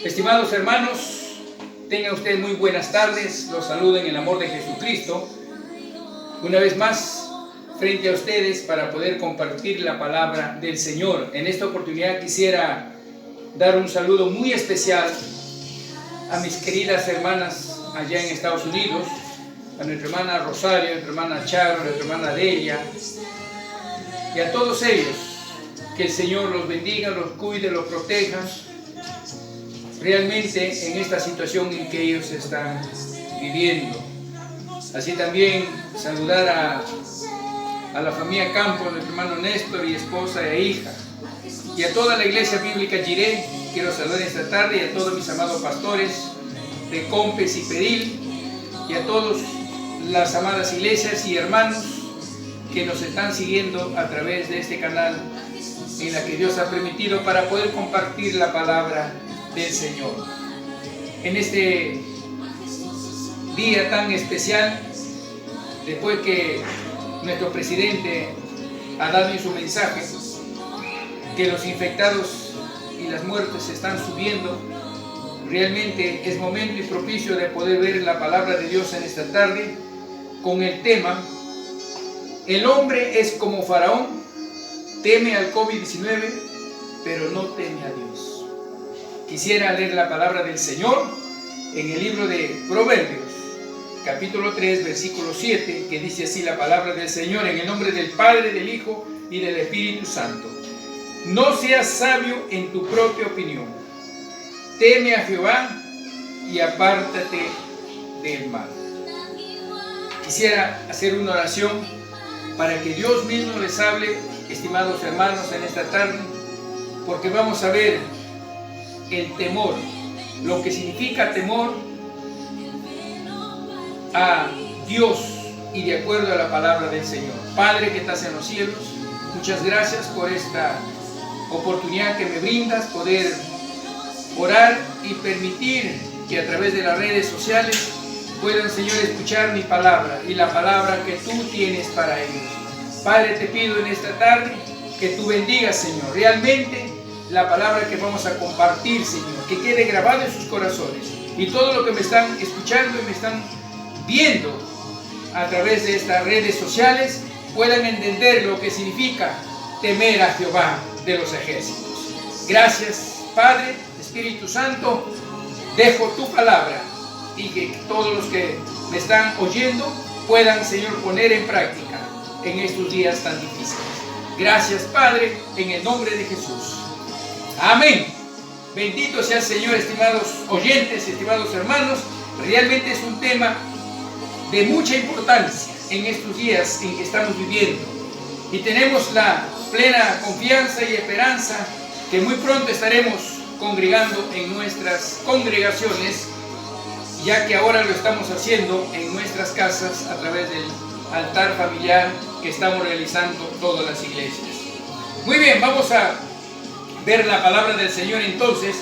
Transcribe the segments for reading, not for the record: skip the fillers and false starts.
Estimados hermanos, tengan ustedes muy buenas tardes. Los saludo en el amor de Jesucristo. Una vez más, frente a ustedes para poder compartir la palabra del Señor. En esta oportunidad quisiera dar un saludo muy especial a mis queridas hermanas allá en Estados Unidos, a nuestra hermana Rosario, a nuestra hermana Charo, a nuestra hermana Delia, y a todos ellos. Que el Señor los bendiga, los cuide, los proteja, realmente en esta situación en que ellos están viviendo. Así también saludar a la familia Campos, nuestro hermano Néstor y esposa e hija, y a toda la iglesia bíblica Jiré. Quiero saludar esta tarde y a todos mis amados pastores de Compes y Peril, y a todas las amadas iglesias y hermanos que nos están siguiendo a través de este canal en la que Dios ha permitido para poder compartir la palabra del Señor. En este día tan especial, después que nuestro presidente ha dado en su mensaje que los infectados y las muertes están subiendo, realmente es momento y propicio de poder ver la palabra de Dios en esta tarde con el tema: el hombre es como Faraón, teme al COVID-19, pero no teme a Dios. Quisiera leer la palabra del Señor en el libro de Proverbios, capítulo 3, versículo 7, que dice así la palabra del Señor, en el nombre del Padre, del Hijo y del Espíritu Santo. No seas sabio en tu propia opinión. Teme a Jehová y apártate del mal. Quisiera hacer una oración para que Dios mismo les hable, estimados hermanos, en esta tarde, porque vamos a ver el temor, lo que significa temor a Dios y de acuerdo a la palabra del Señor. Padre que estás en los cielos, muchas gracias por esta oportunidad que me brindas, poder orar y permitir que a través de las redes sociales puedan, Señor, escuchar mi palabra y la palabra que tú tienes para ellos. Padre, te pido en esta tarde que tú bendigas, Señor, realmente la palabra que vamos a compartir, Señor, que quede grabado en sus corazones, y todo lo que me están escuchando y me están viendo a través de estas redes sociales puedan entender lo que significa temer a Jehová de los ejércitos. Gracias, Padre, Espíritu Santo, dejo tu palabra y que todos los que me están oyendo puedan, Señor, poner en práctica en estos días tan difíciles. Gracias, Padre, en el nombre de Jesús. Amén. Bendito sea el Señor, estimados oyentes, estimados hermanos. Realmente es un tema de mucha importancia en estos días en que estamos viviendo. Y tenemos la plena confianza y esperanza que muy pronto estaremos congregando en nuestras congregaciones, ya que ahora lo estamos haciendo en nuestras casas a través del altar familiar que estamos realizando todas las iglesias. Muy bien, vamos a ver la palabra del Señor entonces.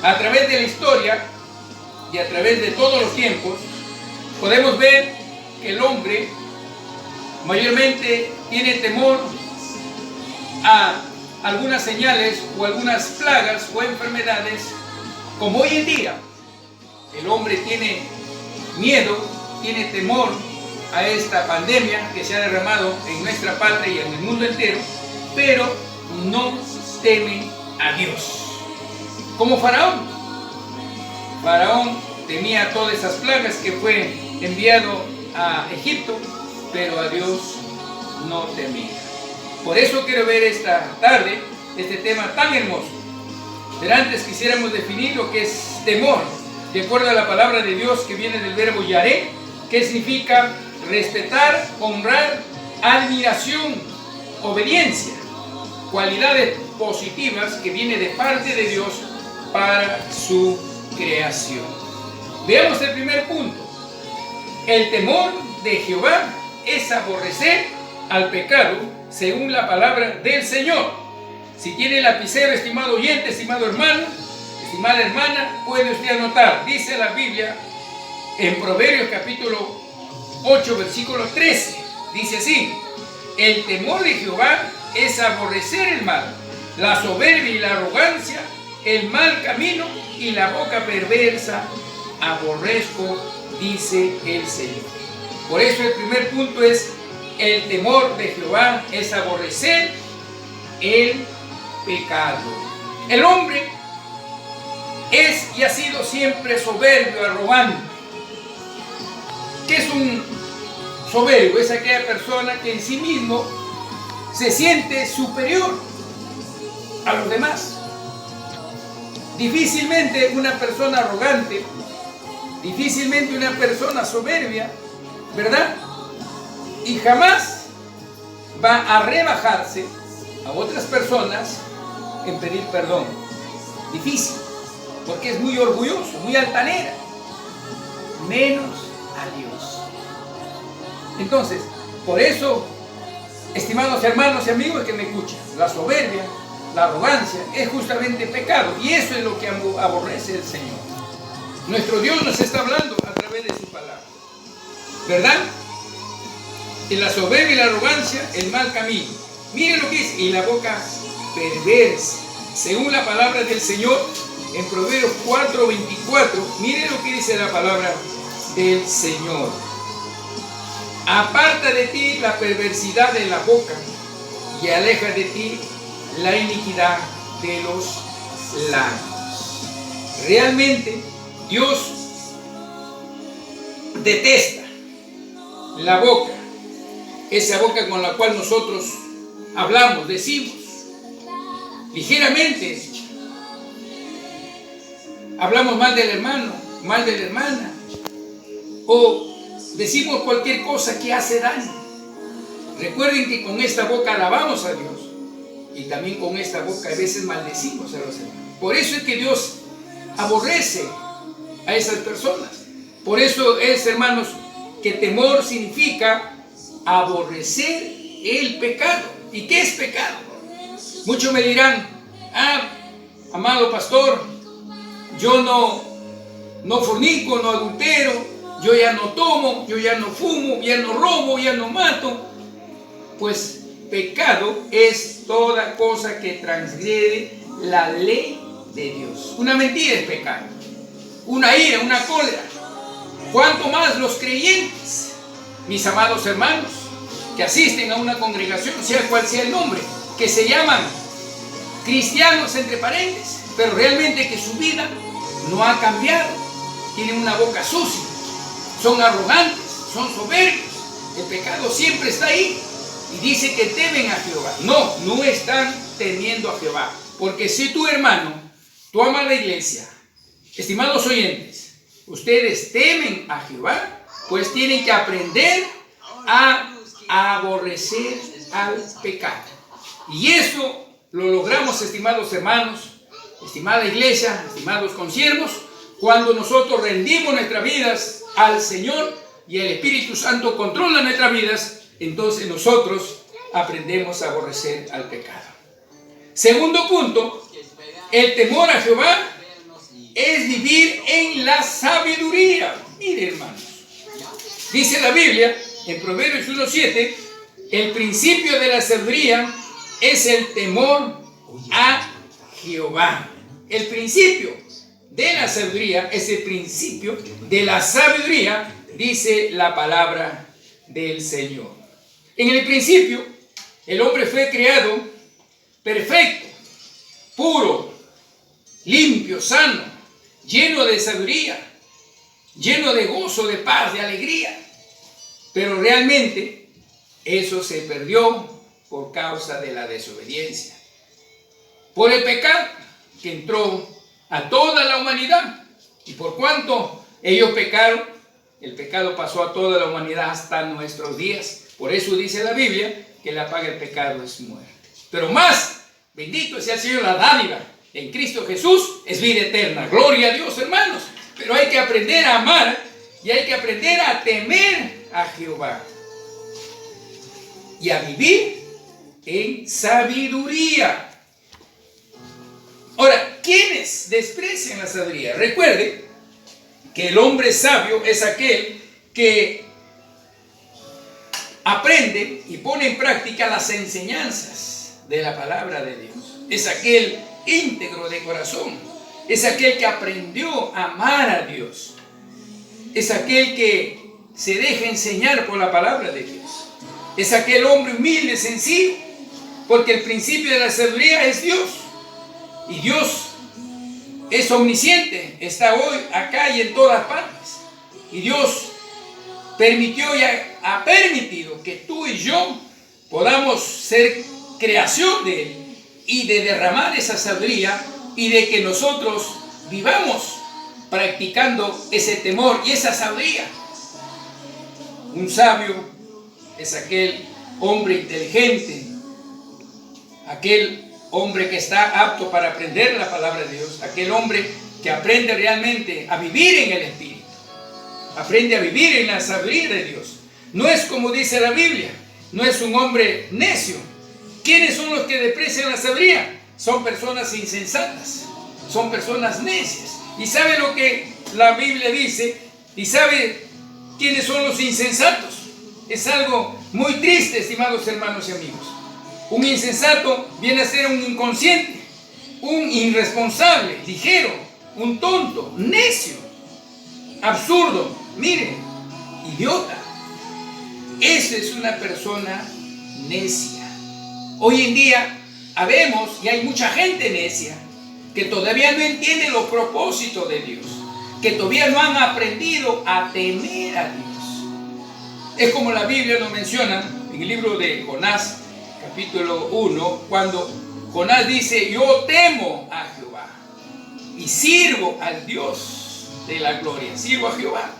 A través de la historia y a través de todos los tiempos podemos ver que el hombre mayormente tiene temor a algunas señales o algunas plagas o enfermedades, como hoy en día el hombre tiene miedo, tiene temor a esta pandemia que se ha derramado en nuestra patria y en el mundo entero, pero no temen a Dios. Como Faraón. Faraón temía todas esas plagas que fue enviado a Egipto, pero a Dios no temía. Por eso quiero ver esta tarde este tema tan hermoso. Pero antes quisiéramos definir lo que es temor, de acuerdo a la palabra de Dios que viene del verbo yaré, que significa respetar, honrar, admiración, obediencia, cualidades positivas que vienen de parte de Dios para su creación. Veamos el primer punto. El temor de Jehová es aborrecer al pecado según la palabra del Señor. Si tiene lapicero, estimado oyente, estimado hermano, estimada hermana, puede usted anotar. Dice la Biblia en Proverbios capítulo 8, versículo 13. Dice así: el temor de Jehová es aborrecer el mal, la soberbia y la arrogancia el mal camino y la boca perversa aborrezco, dice el Señor. Por eso el primer punto es: el temor de Jehová es aborrecer el pecado. El hombre es y ha sido siempre soberbio, arrogante. ¿Qué es un soberbio? Es aquella persona que en sí mismo se siente superior a los demás. Difícilmente una persona arrogante, difícilmente una persona soberbia, ¿verdad? Y jamás va a rebajarse a otras personas en pedir perdón. Difícil, porque es muy orgulloso, muy altanera, menos a Dios. Entonces, por eso, estimados hermanos y amigos que me escuchan, la soberbia, la arrogancia es justamente pecado, y eso es lo que aborrece el Señor. Nuestro Dios nos está hablando a través de su palabra, ¿verdad? En la soberbia y la arrogancia, el mal camino. Miren lo que dice: y la boca perversa. Según la palabra del Señor, en Proverbios 4:24, miren lo que dice la palabra del Señor: aparta de ti la perversidad de la boca y aleja de ti la iniquidad de los labios. Realmente Dios detesta la boca, esa boca con la cual nosotros hablamos, decimos ligeramente, hablamos mal del hermano, mal de la hermana, o decimos cualquier cosa que hace daño. Recuerden que con esta boca alabamos a Dios, y también con esta boca a veces maldecimos a los hermanos. Por eso es que Dios aborrece a esas personas. Por eso es, hermanos, que temor significa aborrecer el pecado. ¿Y qué es pecado? Muchos me dirán: amado pastor, yo no fornico, no adultero, yo ya no tomo, yo ya no fumo, ya no robo, ya no mato. Pues pecado es toda cosa que transgrede la ley de Dios. Una mentira es pecado, una ira, una cólera. ¿Cuánto más los creyentes, mis amados hermanos, que asisten a una congregación, sea cual sea el nombre, que se llaman cristianos entre paréntesis, pero realmente que su vida no ha cambiado? Tienen una boca sucia, son arrogantes, son soberbios. El pecado siempre está ahí. Y dice que temen a Jehová. No están temiendo a Jehová. Porque si tu hermano, tu amada iglesia, estimados oyentes, ustedes temen a Jehová, pues tienen que aprender a aborrecer al pecado. Y eso lo logramos, estimados hermanos, estimada iglesia, estimados consiervos, cuando nosotros rendimos nuestras vidas al Señor y el Espíritu Santo controla nuestras vidas. Entonces nosotros aprendemos a aborrecer al pecado. Segundo punto: el temor a Jehová es vivir en la sabiduría. Mire, hermanos, dice la Biblia en Proverbios 1:7, el principio de la sabiduría es el temor a Jehová. El principio de la sabiduría es el principio de la sabiduría, dice la palabra del Señor. En el principio, el hombre fue creado perfecto, puro, limpio, sano, lleno de sabiduría, lleno de gozo, de paz, de alegría. Pero realmente eso se perdió por causa de la desobediencia, por el pecado que entró a toda la humanidad. Y por cuanto ellos pecaron, el pecado pasó a toda la humanidad hasta nuestros días. Por eso dice la Biblia que la paga del pecado es muerte. Pero más, bendito sea el Señor, la dádiva en Cristo Jesús es vida eterna. Gloria a Dios, hermanos. Pero hay que aprender a amar y hay que aprender a temer a Jehová y a vivir en sabiduría. Ahora, ¿quiénes desprecian la sabiduría? Recuerde que el hombre sabio es aquel que aprende y pone en práctica las enseñanzas de la palabra de Dios. Es aquel íntegro de corazón. Es aquel que aprendió a amar a Dios. Es aquel que se deja enseñar por la palabra de Dios. Es aquel hombre humilde, sencillo, porque el principio de la sabiduría es Dios. Y Dios es omnisciente, está hoy, acá y en todas partes. Y Dios permitió y ha permitido que tú y yo podamos ser creación de Él y de derramar esa sabiduría y de que nosotros vivamos practicando ese temor y esa sabiduría. Un sabio es aquel hombre inteligente, aquel hombre que está apto para aprender la palabra de Dios, aquel hombre que aprende realmente a vivir en el Espíritu, aprende a vivir en la sabiduría de Dios. No es como dice la Biblia, no es un hombre necio. ¿Quiénes son los que desprecian la sabiduría? Son personas insensatas, son personas necias. ¿Y sabe lo que la Biblia dice? ¿Y sabe quiénes son los insensatos? Es algo muy triste, estimados hermanos y amigos. Un insensato viene a ser un inconsciente, un irresponsable, ligero, un tonto, necio, absurdo, miren, idiota. Esa es una persona necia. Hoy en día habemos y hay mucha gente necia que todavía no entiende los propósitos de Dios, que todavía no han aprendido a temer a Dios. Es como la Biblia nos menciona en el libro de Jonás, capítulo 1, cuando Jonás dice: yo temo a Jehová y sirvo al Dios de la gloria, sirvo a Jehová.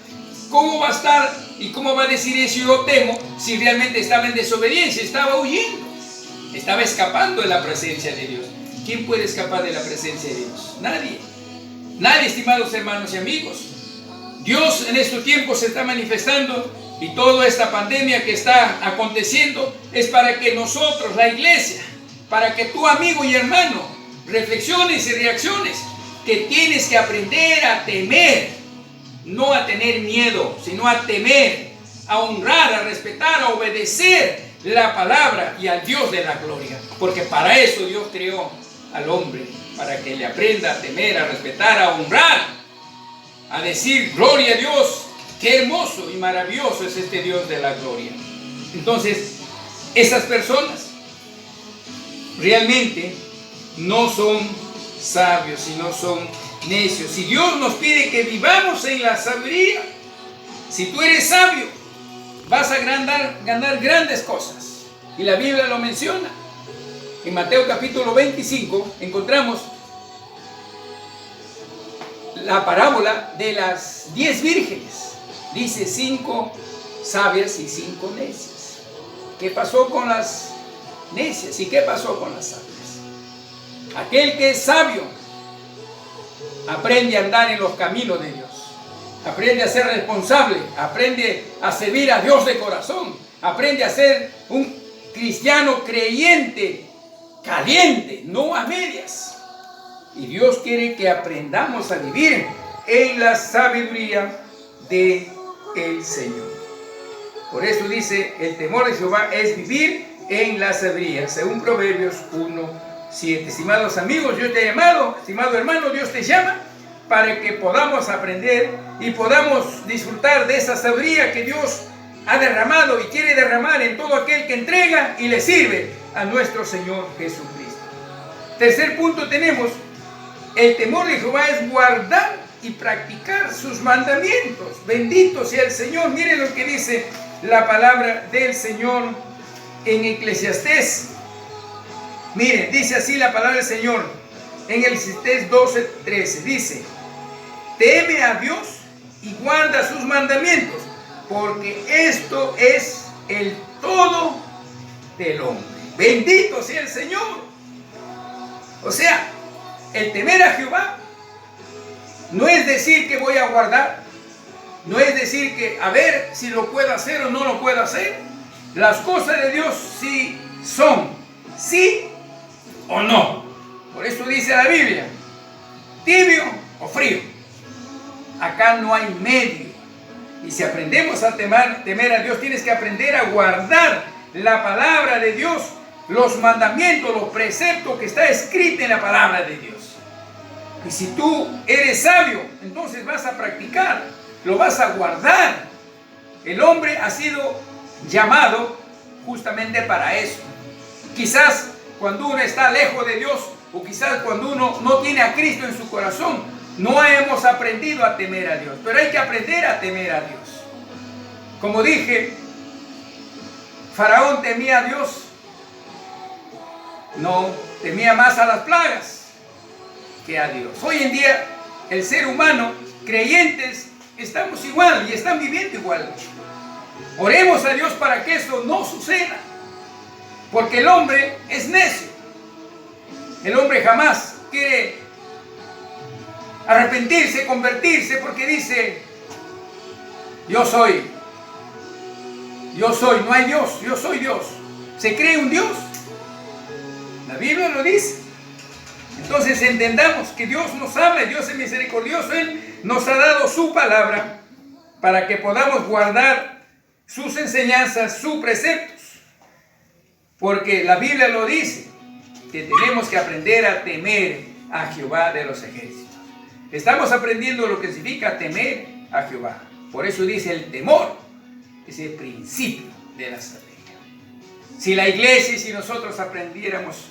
¿Cómo va a estar y cómo va a decir eso, yo temo, si realmente estaba en desobediencia, estaba huyendo, estaba escapando de la presencia de Dios? ¿Quién puede escapar de la presencia de Dios? Nadie. Nadie, estimados hermanos y amigos. Dios en estos tiempos se está manifestando y toda esta pandemia que está aconteciendo es para que nosotros, la iglesia, para que tu amigo y hermano reflexiones y reacciones, que tienes que aprender a temer, no a tener miedo, sino a temer, a honrar, a respetar, a obedecer la palabra y al Dios de la gloria. Porque para eso Dios creó al hombre, para que le aprenda a temer, a respetar, a honrar, a decir gloria a Dios. Qué hermoso y maravilloso es este Dios de la gloria. Entonces, esas personas realmente no son sabios, sino son necios. Si Dios nos pide que vivamos en la sabiduría, si tú eres sabio, vas a ganar grandes cosas. Y la Biblia lo menciona. En Mateo capítulo 25 encontramos la parábola de las 10 vírgenes. Dice 5 sabias y 5 necias. ¿Qué pasó con las necias y qué pasó con las sabias? Aquel que es sabio aprende a andar en los caminos de Dios, aprende a ser responsable, aprende a servir a Dios de corazón, aprende a ser un cristiano creyente, caliente, no a medias. Y Dios quiere que aprendamos a vivir en la sabiduría de el Señor. Por eso dice, el temor de Jehová es vivir en la sabiduría, según Proverbios 1:7. Estimados amigos, Dios te ha llamado, estimado hermano, Dios te llama para que podamos aprender y podamos disfrutar de esa sabiduría que Dios ha derramado y quiere derramar en todo aquel que entrega y le sirve a nuestro Señor Jesucristo. Tercer punto tenemos, el temor de Jehová es guardar y practicar sus mandamientos. Bendito sea el Señor. Miren lo que dice la palabra del Señor en Eclesiastés. Miren, dice así la palabra del Señor en Eclesiastés 12:13. Dice: teme a Dios y guarda sus mandamientos, porque esto es el todo del hombre. Bendito sea el Señor. O sea, el temer a Jehová no es decir que voy a guardar, no es decir que a ver si lo puedo hacer o no lo puedo hacer. Las cosas de Dios sí son, sí o no. Por eso dice la Biblia, tibio o frío. Acá no hay medio. Y si aprendemos a temer a Dios, tienes que aprender a guardar la palabra de Dios los mandamientos, los preceptos que está escrito en la palabra de Dios. Y si tú eres sabio, entonces vas a practicar, lo vas a guardar. El hombre ha sido llamado justamente para eso. Quizás cuando uno está lejos de Dios, o quizás cuando uno no tiene a Cristo en su corazón, no hemos aprendido a temer a Dios. Pero hay que aprender a temer a Dios. Como dije, Faraón temía a Dios. No, temía más a las plagas que a Dios. Hoy en día, el ser humano, creyentes, estamos igual y están viviendo igual. Oremos a Dios para que eso no suceda. Porque el hombre es necio. El hombre jamás quiere arrepentirse, convertirse, porque dice, yo soy, no hay Dios, yo soy Dios. ¿Se cree un Dios? La Biblia lo dice. Entonces entendamos que Dios nos habla, Dios es misericordioso, Él nos ha dado su palabra para que podamos guardar sus enseñanzas, sus preceptos. Porque la Biblia lo dice, que tenemos que aprender a temer a Jehová de los ejércitos. Estamos aprendiendo lo que significa temer a Jehová. Por eso dice el temor, es el principio de la sabiduría. Si la iglesia y si nosotros aprendiéramos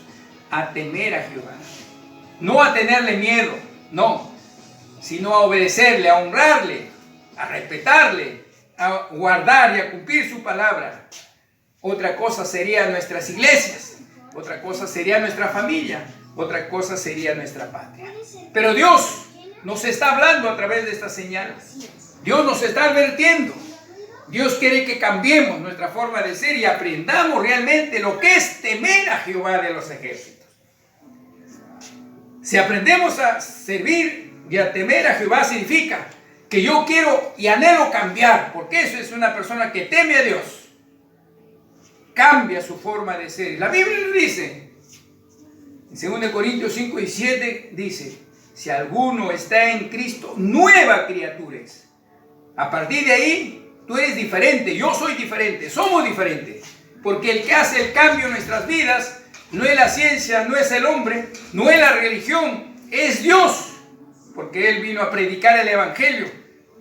a temer a Jehová, no a tenerle miedo, no, sino a obedecerle, a honrarle, a respetarle, a guardar y a cumplir su palabra. Otra cosa serían nuestras iglesias, otra cosa sería nuestra familia, otra cosa sería nuestra patria. Pero Dios nos está hablando a través de estas señales. Dios nos está advirtiendo. Dios quiere que cambiemos nuestra forma de ser y aprendamos realmente lo que es temer a Jehová de los ejércitos. Si aprendemos a servir y a temer a Jehová, significa que yo quiero y anhelo cambiar, porque eso es una persona que teme a Dios. Cambia su forma de ser. La Biblia lo dice. En 2 Corintios 5 y 7 dice, si alguno está en Cristo, nueva criatura es. A partir de ahí, tú eres diferente, yo soy diferente, somos diferentes. Porque el que hace el cambio en nuestras vidas no es la ciencia, no es el hombre, no es la religión, es Dios. Porque Él vino a predicar el Evangelio.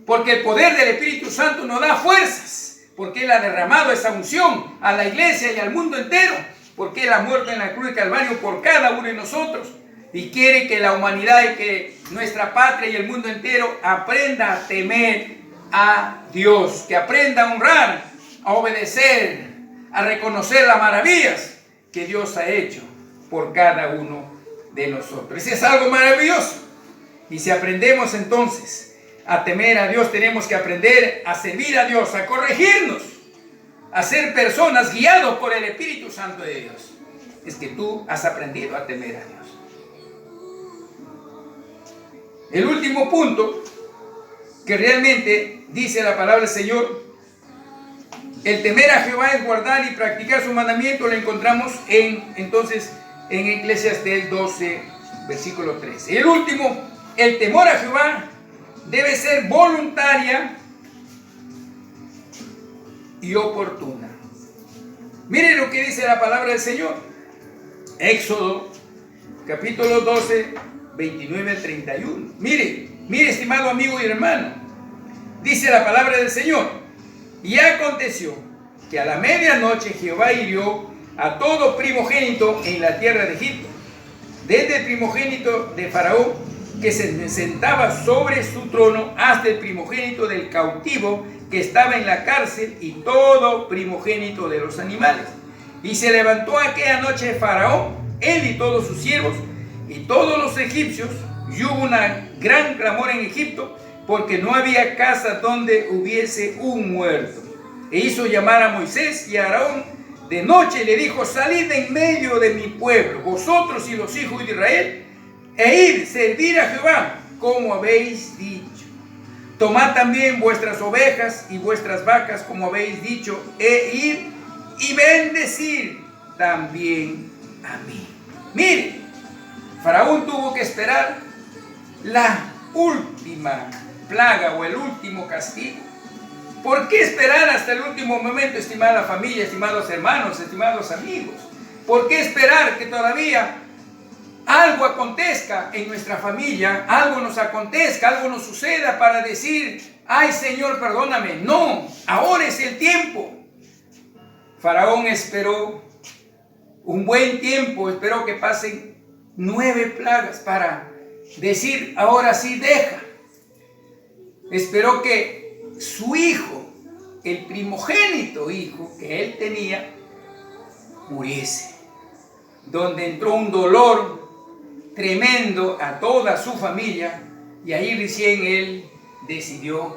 Porque el poder del Espíritu Santo nos da fuerzas. Porque Él ha derramado esa unción a la iglesia y al mundo entero. Porque Él ha muerto en la cruz de Calvario por cada uno de nosotros. Y quiere que la humanidad y que nuestra patria y el mundo entero aprenda a temer a Dios. Que aprenda a honrar, a obedecer, a reconocer las maravillas que Dios ha hecho por cada uno de nosotros. Eso es algo maravilloso. Y si aprendemos entonces a temer a Dios, tenemos que aprender a servir a Dios, a corregirnos, a ser personas guiados por el Espíritu Santo de Dios. Es que tú has aprendido a temer a Dios. El último punto que realmente dice la palabra del Señor, el temer a Jehová es guardar y practicar su mandamiento, lo encontramos entonces en Eclesiastés 12, versículo 13. El último, el temor a Jehová debe ser voluntaria y oportuna. Miren lo que dice la palabra del Señor. Éxodo, capítulo 12, 29 al 31. Mire, estimado amigo y hermano. Dice la palabra del Señor. Y aconteció que a la medianoche Jehová hirió a todo primogénito en la tierra de Egipto, desde el primogénito de Faraón, que se sentaba sobre su trono, hasta el primogénito del cautivo que estaba en la cárcel, y todo primogénito de los animales. Y se levantó aquella noche Faraón, él y todos sus siervos, y todos los egipcios, y hubo una gran clamor en Egipto, porque no había casa donde hubiese un muerto. E hizo llamar a Moisés y a Aarón de noche y le dijo, salid en medio de mi pueblo, vosotros y los hijos de Israel, e id, servir a Jehová, como habéis dicho. Tomad también vuestras ovejas y vuestras vacas, como habéis dicho, e id y bendecir también a mí. Mire, Faraón tuvo que esperar la última plaga o el último castigo. ¿Por qué esperar hasta el último momento, estimada familia, estimados hermanos, estimados amigos? ¿Por qué esperar que todavía algo acontezca en nuestra familia, algo nos acontezca, algo nos suceda para decir, ay Señor, perdóname? No, ahora es el tiempo. Faraón esperó un buen tiempo, esperó que pasen 9 plagas para decir, ahora sí deja. Esperó que su hijo, el primogénito hijo que él tenía, muriese, donde entró un dolor tremendo a toda su familia, y ahí recién él decidió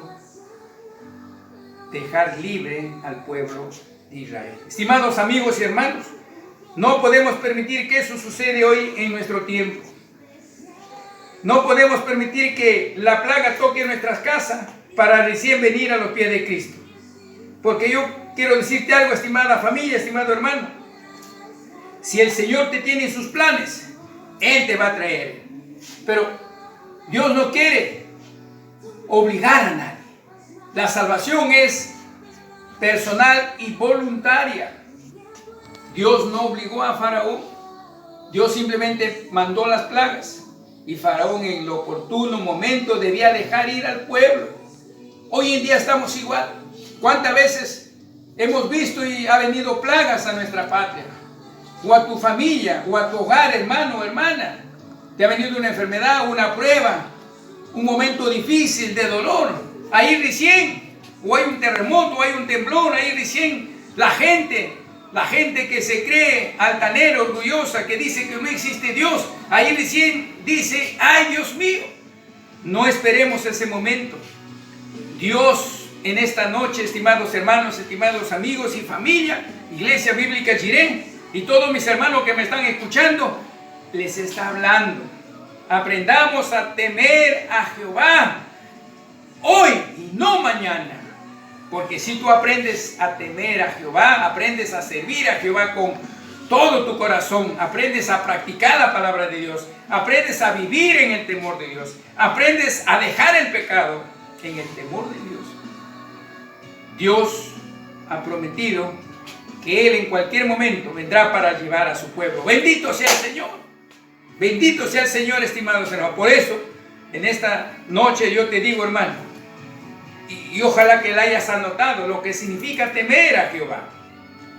dejar libre al pueblo de Israel. Estimados amigos y hermanos, no podemos permitir que eso suceda hoy en nuestro tiempo. No podemos permitir que la plaga toque nuestras casas para recién venir a los pies de Cristo. Porque yo quiero decirte algo, estimada familia, estimado hermano. Si el Señor te tiene en sus planes, Él te va a traer. Pero Dios no quiere obligar a nadie. La salvación es personal y voluntaria. Dios no obligó a Faraón. Dios simplemente mandó las plagas. Y Faraón en el oportuno momento debía dejar ir al pueblo. Hoy en día estamos igual. ¿Cuántas veces hemos visto y ha venido plagas a nuestra patria? O a tu familia, o a tu hogar, hermano o hermana. Te ha venido una enfermedad, una prueba, un momento difícil de dolor. Ahí recién, o hay un terremoto, o hay un temblor, ahí recién la gente que se cree altanera, orgullosa, que dice que no existe Dios, ahí recién dice, ay Dios mío. No esperemos ese momento. Dios en esta noche, estimados hermanos, estimados amigos y familia, Iglesia Bíblica Jiré, y todos mis hermanos que me están escuchando, les está hablando. Aprendamos a temer a Jehová hoy y no mañana. Porque si tú aprendes a temer a Jehová, aprendes a servir a Jehová con todo tu corazón, aprendes a practicar la palabra de Dios, aprendes a vivir en el temor de Dios, aprendes a dejar el pecado en el temor de Dios. Dios ha prometido que Él en cualquier momento vendrá para llevar a su pueblo. Bendito sea el Señor. Bendito sea el Señor, estimados hermanos. Por eso, en esta noche yo te digo, hermano, y ojalá que la hayas anotado, lo que significa temer a Jehová.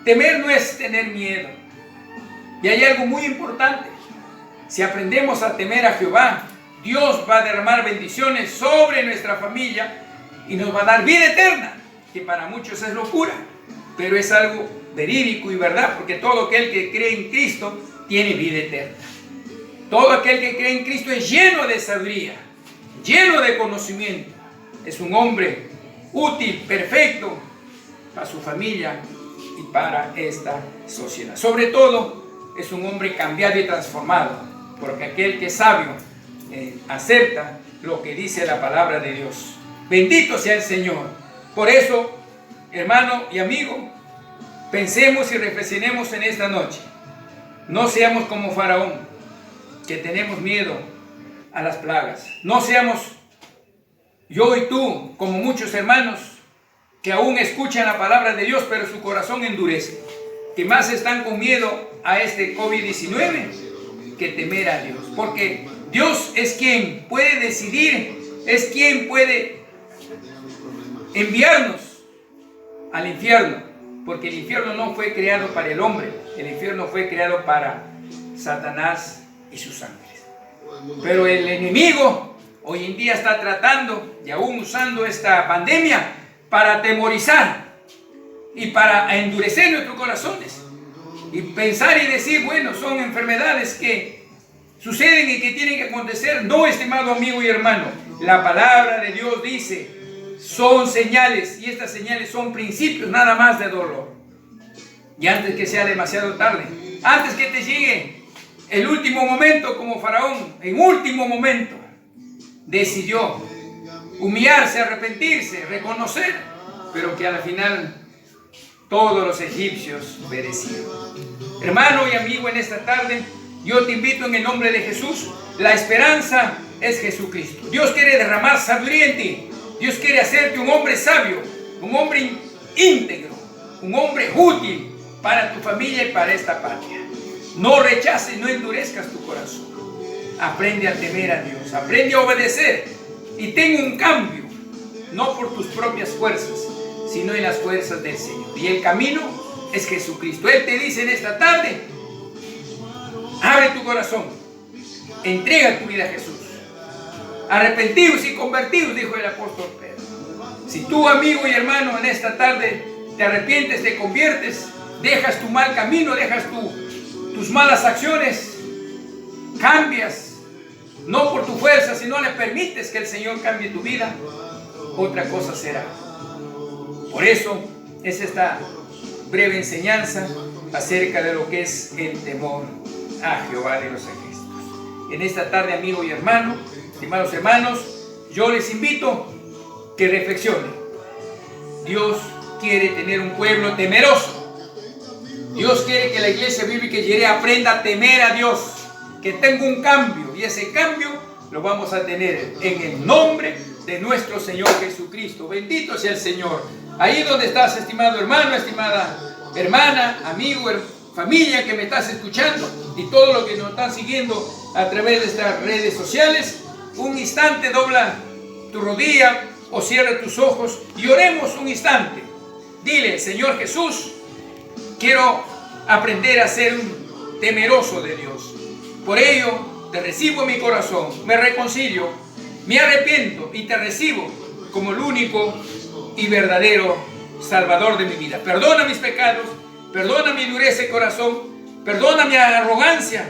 Temer no es tener miedo. Y hay algo muy importante. Si aprendemos a temer a Jehová, Dios va a derramar bendiciones sobre nuestra familia y nos va a dar vida eterna, que para muchos es locura, pero es algo verídico y verdad, porque todo aquel que cree en Cristo tiene vida eterna. Todo aquel que cree en Cristo es lleno de sabiduría, lleno de conocimiento. Es un hombre útil, perfecto para su familia y para esta sociedad. Sobre todo, es un hombre cambiado y transformado, porque aquel que es sabio acepta lo que dice la palabra de Dios. Bendito sea el Señor. Por eso, hermano y amigo, pensemos y reflexionemos en esta noche. No seamos como Faraón, que tenemos miedo a las plagas. No seamos yo y tú, como muchos hermanos que aún escuchan la palabra de Dios, pero su corazón endurece, que más están con miedo a este COVID-19 que temer a Dios. Porque Dios es quien puede decidir, es quien puede enviarnos al infierno, porque el infierno no fue creado para el hombre, el infierno fue creado para Satanás y sus ángeles. Pero el enemigo hoy en día está tratando y aún usando esta pandemia para atemorizar y para endurecer nuestros corazones y pensar y decir, bueno, son enfermedades que suceden y que tienen que acontecer. No, estimado amigo y hermano, la palabra de Dios dice, son señales, y estas señales son principios nada más de dolor. Y antes que sea demasiado tarde, antes que te llegue el último momento, como Faraón, en último momento, decidió humillarse, arrepentirse, reconocer, pero que al final todos los egipcios perecieron. Hermano y amigo, en esta tarde, yo te invito en el nombre de Jesús. La esperanza es Jesucristo. Dios quiere derramar sabiduría en ti. Dios quiere hacerte un hombre sabio, un hombre íntegro, un hombre útil para tu familia y para esta patria. No rechaces, no endurezcas tu corazón. Aprende a temer a Dios, aprende a obedecer y ten un cambio, no por tus propias fuerzas, sino en las fuerzas del Señor. Y el camino es Jesucristo. Él te dice en esta tarde: abre tu corazón, entrega tu vida a Jesús. Arrepentidos y convertidos, dijo el apóstol Pedro. Si tú, amigo y hermano, en esta tarde te arrepientes, te conviertes, dejas tu mal camino, dejas tus malas acciones, cambias, no por tu fuerza, sino le permites que el Señor cambie tu vida, otra cosa será. Por eso es esta breve enseñanza acerca de lo que es el temor a Jehová de los ejércitos. En esta tarde, amigo y hermano, estimados hermanos, yo les invito que reflexionen. Dios quiere tener un pueblo temeroso. Dios quiere que la iglesia bíblica Jireh aprenda a temer a Dios, que tenga un cambio, y ese cambio lo vamos a tener en el nombre de nuestro Señor Jesucristo. Bendito sea el Señor. Ahí donde estás, estimado hermano, estimada hermana, amigo, familia que me estás escuchando y todo lo que nos están siguiendo a través de estas redes sociales, un instante dobla tu rodilla o cierra tus ojos y oremos un instante. Dile: Señor Jesús, quiero aprender a ser un temeroso de Dios. Por ello te recibo en mi corazón, me reconcilio, me arrepiento y te recibo como el único y verdadero Salvador de mi vida. Perdona mis pecados, perdona mi dureza de corazón, perdona mi arrogancia,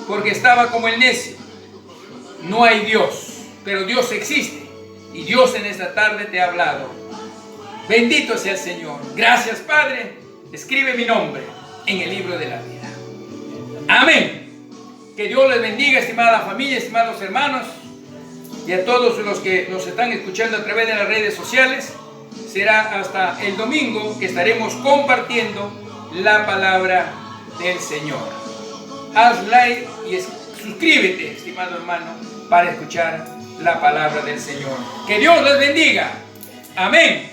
porque estaba como el necio. No hay Dios, pero Dios existe y Dios en esta tarde te ha hablado. Bendito sea el Señor. Gracias, Padre. Escribe mi nombre en el libro de la vida. Amén. Que Dios les bendiga, estimada familia, estimados hermanos, y a todos los que nos están escuchando a través de las redes sociales. Será hasta el domingo que estaremos compartiendo la palabra del Señor. Haz like y suscríbete, estimado hermano, para escuchar la palabra del Señor. Que Dios les bendiga. Amén.